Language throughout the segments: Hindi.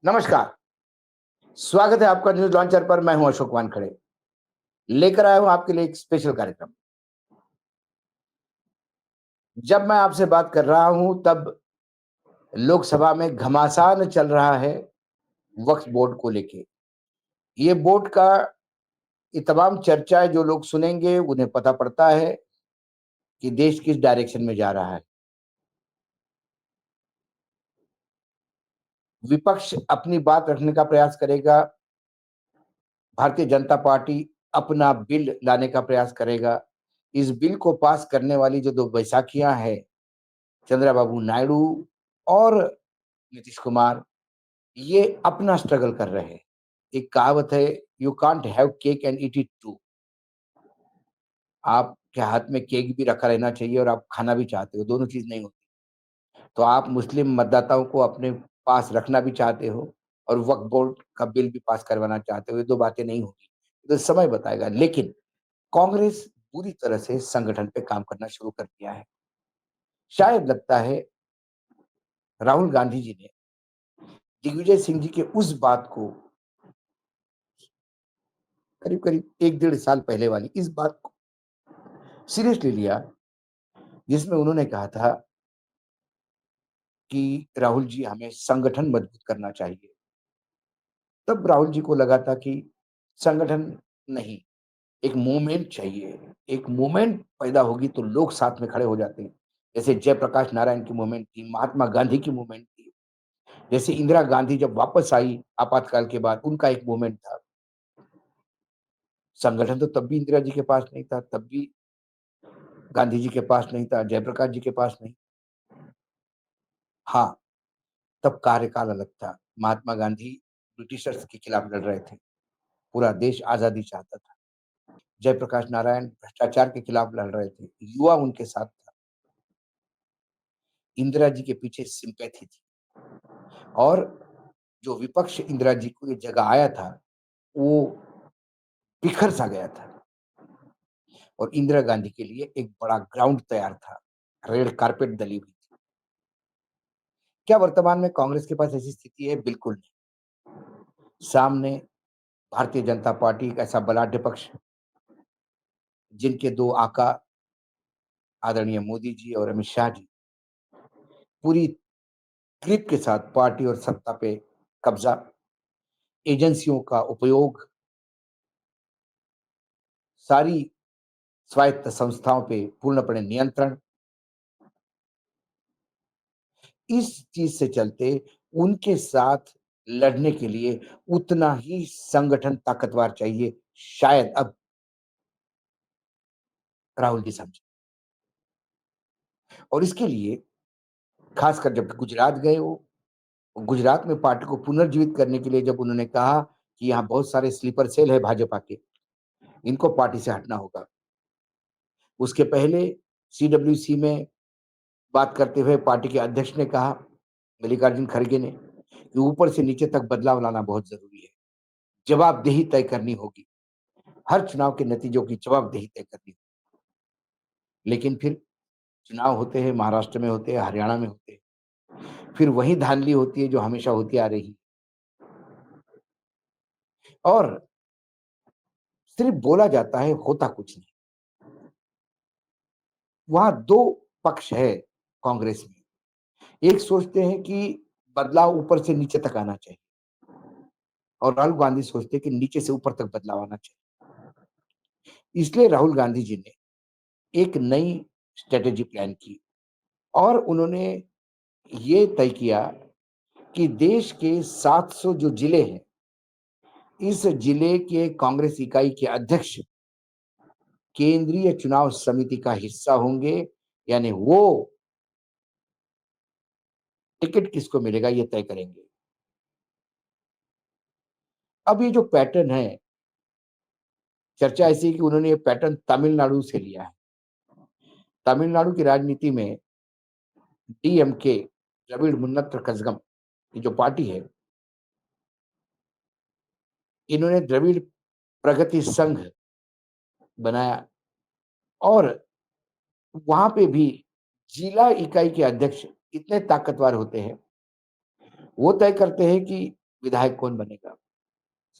नमस्कार, स्वागत है आपका न्यूज़ लॉन्चर पर। मैं हूं अशोक वानखड़े। लेकर आया हूं आपके लिए एक स्पेशल कार्यक्रम। जब मैं आपसे बात कर रहा हूं तब लोकसभा में घमासान चल रहा है वक्फ बोर्ड को लेके। ये बोर्ड का ये तमाम चर्चाएं जो लोग सुनेंगे उन्हें पता पड़ता है कि देश किस डायरेक्शन में जा रहा है। विपक्ष अपनी बात रखने का प्रयास करेगा, भारतीय जनता पार्टी अपना बिल लाने का प्रयास करेगा। इस बिल को पास करने वाली जो 2 बैसाखियाँ हैं, चंद्रबाबू नायडू और नीतीश कुमार, ये अपना स्ट्रगल कर रहे हैं। एक कहावत है, you can't have cake and eat it too. आपके हाथ में केक भी रखा रहना चाहिए और आप खाना भी चाहते हो, दोनों चीज़ नहीं होती। तो आप मुस्लिम मतदाताओं को अपने पास रखना भी चाहते हो और वक्फ बोर्ड का बिल भी पास करवाना चाहते हो, ये 2 बातें नहीं होगी। तो समय बताएगा। लेकिन कांग्रेस पूरी तरह से संगठन पे काम करना शुरू कर दिया है। शायद लगता है राहुल गांधी जी ने दिग्विजय सिंह जी के उस बात को करीब-करीब 1 डेढ़ साल पहले वाली इस बात को सीरियसली लिया, जिसमें उन्होंने कहा था कि राहुल जी हमें संगठन मजबूत करना चाहिए। तब राहुल जी को लगा था कि संगठन नहीं, एक मूवमेंट चाहिए। एक मूवमेंट पैदा होगी तो लोग साथ में खड़े हो जाते हैं। जैसे जयप्रकाश नारायण की मूवमेंट थी, महात्मा गांधी की मूवमेंट थी। जैसे इंदिरा गांधी जब वापस आई आपातकाल के बाद, उनका एक मूवमेंट था। संगठन तो तब भी इंदिरा जी के पास नहीं था, तब भी गांधी जी के पास नहीं था, जयप्रकाश जी के पास नहीं। हाँ, तब कार्यकाल अलग था। महात्मा गांधी ब्रिटिशर्स के खिलाफ लड़ रहे थे। पूरा देश आज़ादी चाहता था। जयप्रकाश नारायण भ्रष्टाचार के खिलाफ लड़ रहे थे। युवा उनके साथ था। इंदिरा जी के पीछे सिम्पैथी थी और जो विपक्ष इंदिरा जी को ये जगह आया था, वो बिखर सा गया था और इंदिरा गांधी के लिए एक बड़ा ग्राउंड तैयार था। रेड कारपेट डली हुई थी। क्या वर्तमान में कांग्रेस के पास ऐसी स्थिति है? बिल्कुल नहीं। सामने भारतीय जनता पार्टी एक ऐसा बलाढ्य पक्ष, जिनके 2 आका आदरणीय मोदी जी और अमित शाह जी पूरी ग्रिप के साथ पार्टी और सत्ता पे कब्जा, एजेंसियों का उपयोग, सारी स्वायत्त संस्थाओं पे पूर्णपणे नियंत्रण, इस चीज से चलते उनके साथ लड़ने के लिए उतना ही संगठन ताकतवर चाहिए, शायद अब राहुल जी समझे। और इसके लिए खासकर जब गुजरात गए वो, गुजरात में पार्टी को पुनर्जीवित करने के लिए जब उन्होंने कहा कि यहाँ बहुत सारे स्लीपर सेल है भाजपा के, इनको पार्टी से हटना होगा। उसके पहले सीडब्ल्यूसी में बात करते हुए पार्टी के अध्यक्ष ने कहा, मल्लिकार्जुन खड़गे ने, कि ऊपर से नीचे तक बदलाव लाना बहुत ज़रूरी है। जवाबदेही तय करनी होगी। हर चुनाव के नतीजों की जवाबदेही तय करनी होगी। लेकिन फिर चुनाव होते हैं, महाराष्ट्र में होते हैं, हरियाणा में होते हैं। फिर वही धांधली होती है जो हमेशा होती आ रही है। और सिर्फ बोला जाता है, होता कुछ नहीं। वहाँ 2 पक्ष है कांग्रेस में। एक सोचते हैं कि बदलाव ऊपर से नीचे तक आना चाहिए और राहुल गांधी सोचते हैं कि नीचे से ऊपर तक बदलाव आना चाहिए। इसलिए राहुल गांधी जी ने एक नई स्ट्रैटेजी प्लान की और उन्होंने ये तय किया कि देश के 700 जो जिले हैं, इस जिले के कांग्रेस इकाई के अध्यक्ष केंद्रीय चुनाव समिति का हिस्सा होंगे, यानी वो टिकट किसको मिलेगा ये तय करेंगे। अब ये जो पैटर्न है, चर्चा ऐसी है कि उन्होंने ये पैटर्न तमिलनाडु से लिया है। तमिलनाडु की राजनीति में डीएमके, द्रविड़ मुन्नेत्र कज़गम, ये जो पार्टी है, इन्होंने द्रविड़ प्रगति संघ बनाया और वहां पे भी जिला इकाई के अध्यक्ष इतने ताकतवर होते हैं, वो तय करते हैं कि विधायक कौन बनेगा,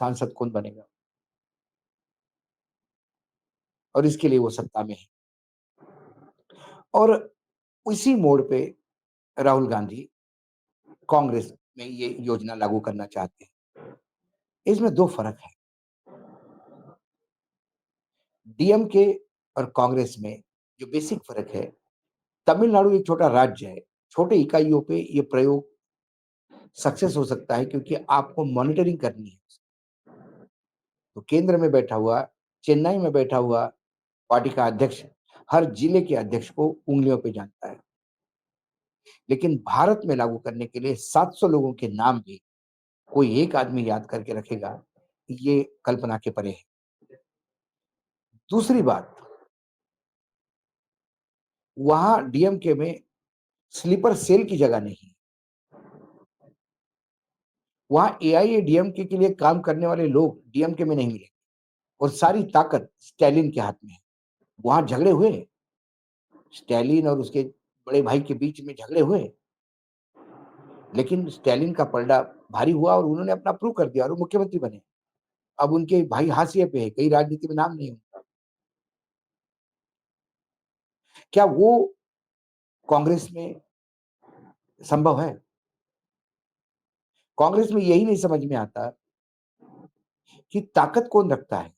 सांसद कौन बनेगा और इसके लिए वो सत्ता में है। और उसी मोड़ पे राहुल गांधी कांग्रेस में ये योजना लागू करना चाहते हैं। इसमें 2 फ़र्क है। डीएमके और कांग्रेस में जो बेसिक फ़र्क है, तमिलनाडु एक छोटा राज्य है। छोटे इकाइयों पे ये प्रयोग सक्सेस हो सकता है क्योंकि आपको मॉनिटरिंग करनी है। तो केंद्र में बैठा हुआ, चेन्नई में बैठा हुआ पार्टी का अध्यक्ष हर जिले के अध्यक्ष को उँगलियों पे जानता है। लेकिन भारत में लागू करने के लिए 700 लोगों के नाम भी कोई एक आदमी याद करके रखेगा, ये कल्पना के परे है। दूसरी बात, वहाँ डीएमके में स्लीपर सेल की जगह नहीं है। वहाँ एआईएडीएमके के लिए काम करने वाले लोग डीएमके में नहीं मिलेंगे और सारी ताकत स्टालिन के हाथ में है। वहाँ झगड़े हुए, स्टालिन और उसके बड़े भाई के बीच में झगड़े हुए, लेकिन स्टालिन का पलड़ा भारी हुआ और उन्होंने अपना प्रूव कर दिया और वो मुख्यमंत्री बने। अब उनके भाई हाशिए पे है, कहीं राजनीति में नाम नहीं है उनका। क्या वो कांग्रेस में संभव है? कांग्रेस में यही नहीं समझ में आता कि ताकत कौन रखता है?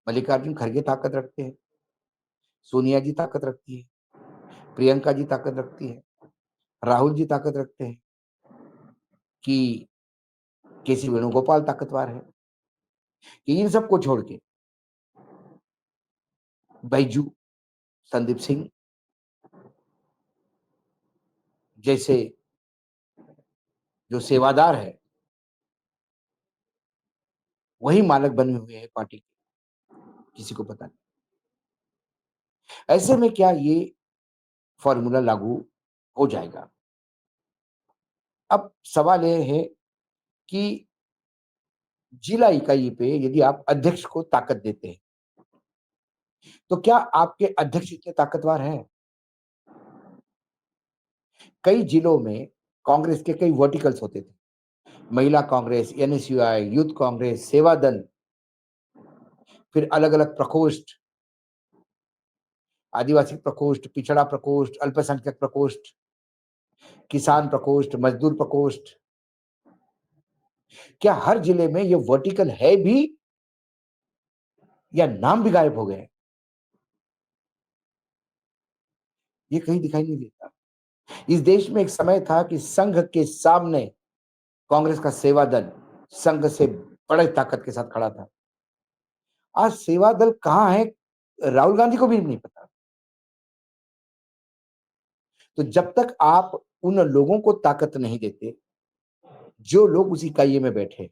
मल्लिकार्जुन खड़गे ताकत रखते हैं, सोनिया जी ताकत रखती है, प्रियंका जी ताकत रखती है, राहुल जी ताकत रखते हैं कि केसी वेणुगोपाल ताकतवर है। कि इन सबको छोड़ के बैजू, संदीप सिंह जैसे जो सेवादार है, वही मालक बने हुए हैं पार्टी के, किसी को पता नहीं। ऐसे में क्या ये फॉर्मूला लागू हो जाएगा? अब सवाल ये है कि जिला इकाई पे यदि आप अध्यक्ष को ताकत देते हैं, तो क्या आपके अध्यक्ष इतने ताकतवर हैं? कई जिलों में कांग्रेस के कई वर्टिकल्स होते थे। महिला कांग्रेस, एनएसयूआई, यूथ कांग्रेस, सेवा दल, फिर अलग-अलग प्रकोष्ठ, आदिवासी प्रकोष्ठ, पिछड़ा प्रकोष्ठ, अल्पसंख्यक प्रकोष्ठ, किसान प्रकोष्ठ, मजदूर प्रकोष्ठ। क्या हर जिले में ये वर्टिकल है भी या नाम भी गायब हो गए? ये कहीं दिखाई नहीं देता। इस देश में एक समय था कि संघ के सामने कांग्रेस का सेवा दल संघ से बड़े ताकत के साथ खड़ा था। आज सेवा दल कहाँ है? राहुल गांधी को भी नहीं पता। तो जब तक आप उन लोगों को ताकत नहीं देते, जो लोग उस इकाई में बैठे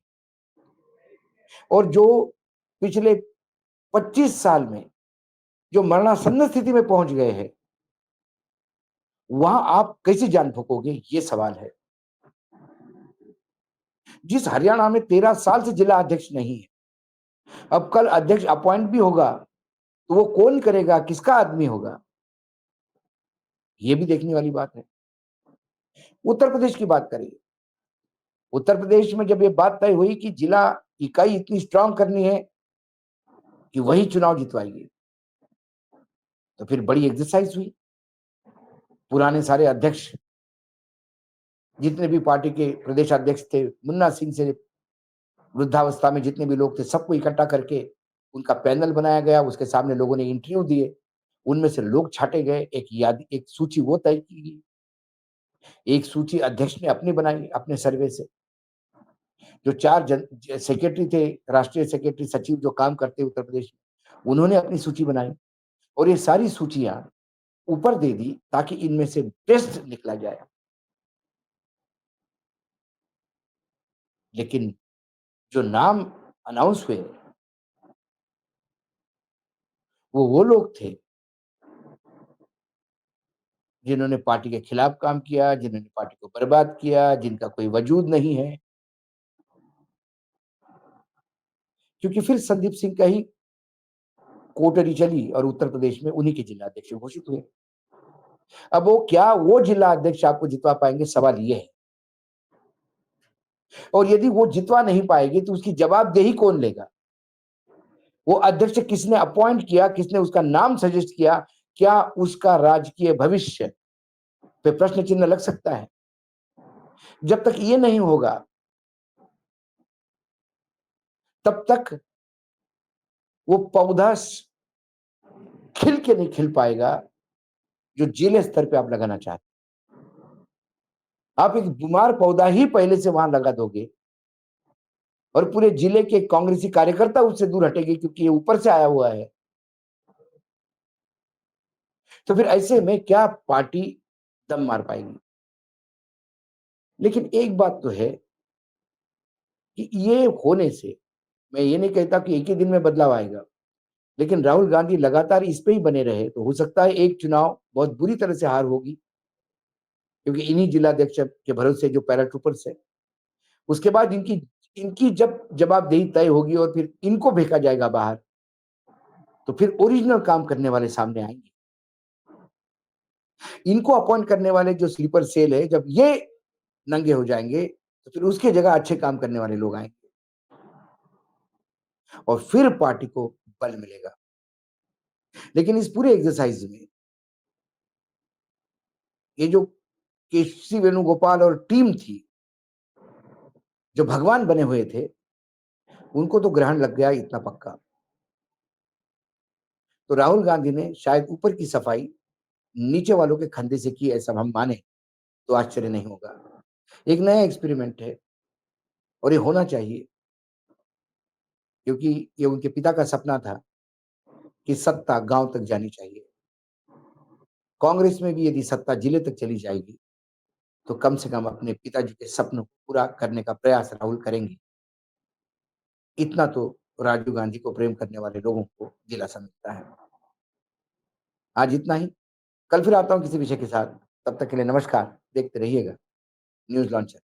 और जो पिछले 25 साल में जो मरणासन्न स्थिति में पहुंच गए हैं, वहां आप कैसे जान फूकोगे? ये सवाल है। जिस हरियाणा में 13 साल से जिला अध्यक्ष नहीं है, अब कल अध्यक्ष अपॉइंट भी होगा, तो वो कौन करेगा? किसका आदमी होगा? ये भी देखने वाली बात है। उत्तर प्रदेश की बात करिए। उत्तर प्रदेश में जब ये बात तय हुई कि जिला इकाई इतनी स्ट्रांग करनी है कि वही चुनाव जितवाएगी, तो फिर बड़ी एक्सरसाइज हुई। पुराने सारे अध्यक्ष, जितने भी पार्टी के प्रदेश अध्यक्ष थे, मुन्ना सिंह से वृद्धावस्था में जितने भी लोग थे, सबको इकट्ठा करके उनका पैनल बनाया गया। उसके सामने लोगों ने इंटरव्यू दिए। उनमें से लोग छांटे गए। एक सूची वो तय की गई। एक सूची अध्यक्ष ने अपनी बनाई अपने सर्वे से। जो 4 सेक्रेटरी थे, राष्ट्रीय सेक्रेटरी सचिव जो काम करते उत्तर प्रदेश में, उन्होंने अपनी सूची बनाई और ये सारी सूचियां ऊपर दे दी ताकि इनमें से बेस्ट निकला जाए। लेकिन जो नाम अनाउंस हुए, वो लोग थे जिन्होंने पार्टी के खिलाफ काम किया, जिन्होंने पार्टी को बर्बाद किया, जिनका कोई वजूद नहीं है। क्योंकि फिर संदीप सिंह का ही कोटरी चली और उत्तर प्रदेश में उन्हीं के जिला अध्यक्ष घोषित हुए। अब वो क्या वो जिला अध्यक्ष आपको जितवा पाएंगे? सवाल ये है। और यदि वो जितवा नहीं पाएगी तो उसकी जवाबदेही कौन लेगा? वो अध्यक्ष किसने अपॉइंट किया, किसने उसका नाम सजेस्ट किया, क्या उसका राजकीय भविष्य पे प्रश्न चिन्ह लग सकता है? जब तक ये नहीं होगा, तब तक वो पौधा खिल के नहीं खिल पाएगा, जो जिले स्तर पे आप लगाना चाहते हैं। आप एक बीमार पौधा ही पहले से वहां लगा दोगे और पूरे जिले के कांग्रेसी कार्यकर्ता उससे दूर हटेंगे क्योंकि ये ऊपर से आया हुआ है। तो फिर ऐसे में क्या पार्टी दम मार पाएगी? लेकिन एक बात तो है कि ये होने से मैं ये नहीं कहता कि एक ही दिन में बदलाव आएगा, लेकिन राहुल गांधी लगातार इस पे ही बने रहे तो हो सकता है एक चुनाव बहुत बुरी तरह से हार होगी, क्योंकि इन्हीं जिलाध्यक्ष के भरोसे जो पैराट्रूपर्स है, उसके बाद इनकी इनकी जब जवाबदेही तय होगी और फिर इनको फेंका जाएगा बाहर, तो फिर ओरिजिनल काम करने वाले सामने आएंगे। इनको अपॉइंट करने वाले जो स्लीपर सेल है, जब ये नंगे हो जाएंगे तो फिर उसकी जगह अच्छे काम करने वाले लोग आएंगे और फिर पार्टी को बल मिलेगा। लेकिन इस पूरे एक्सरसाइज में ये जो केसी वेणुगोपाल और टीम थी, जो भगवान बने हुए थे, उनको तो ग्रहण लग गया इतना पक्का। तो राहुल गांधी ने शायद ऊपर की सफाई नीचे वालों के खंधे से की, ऐसा हम माने तो आश्चर्य नहीं होगा। एक नया एक्सपेरिमेंट है और ये होना चाहिए, क्योंकि ये उनके पिता का सपना था कि सत्ता गांव तक जानी चाहिए। कांग्रेस में भी यदि सत्ता जिले तक चली जाएगी तो कम से कम अपने पिताजी के सपनों को पूरा करने का प्रयास राहुल करेंगे। इतना तो राजीव गांधी को प्रेम करने वाले लोगों को दिलासा मिलता है। आज इतना ही। कल फिर आता हूं किसी विषय के साथ। तब तक के लिए नमस्कार। देखते रहिएगा न्यूज लॉन्चर।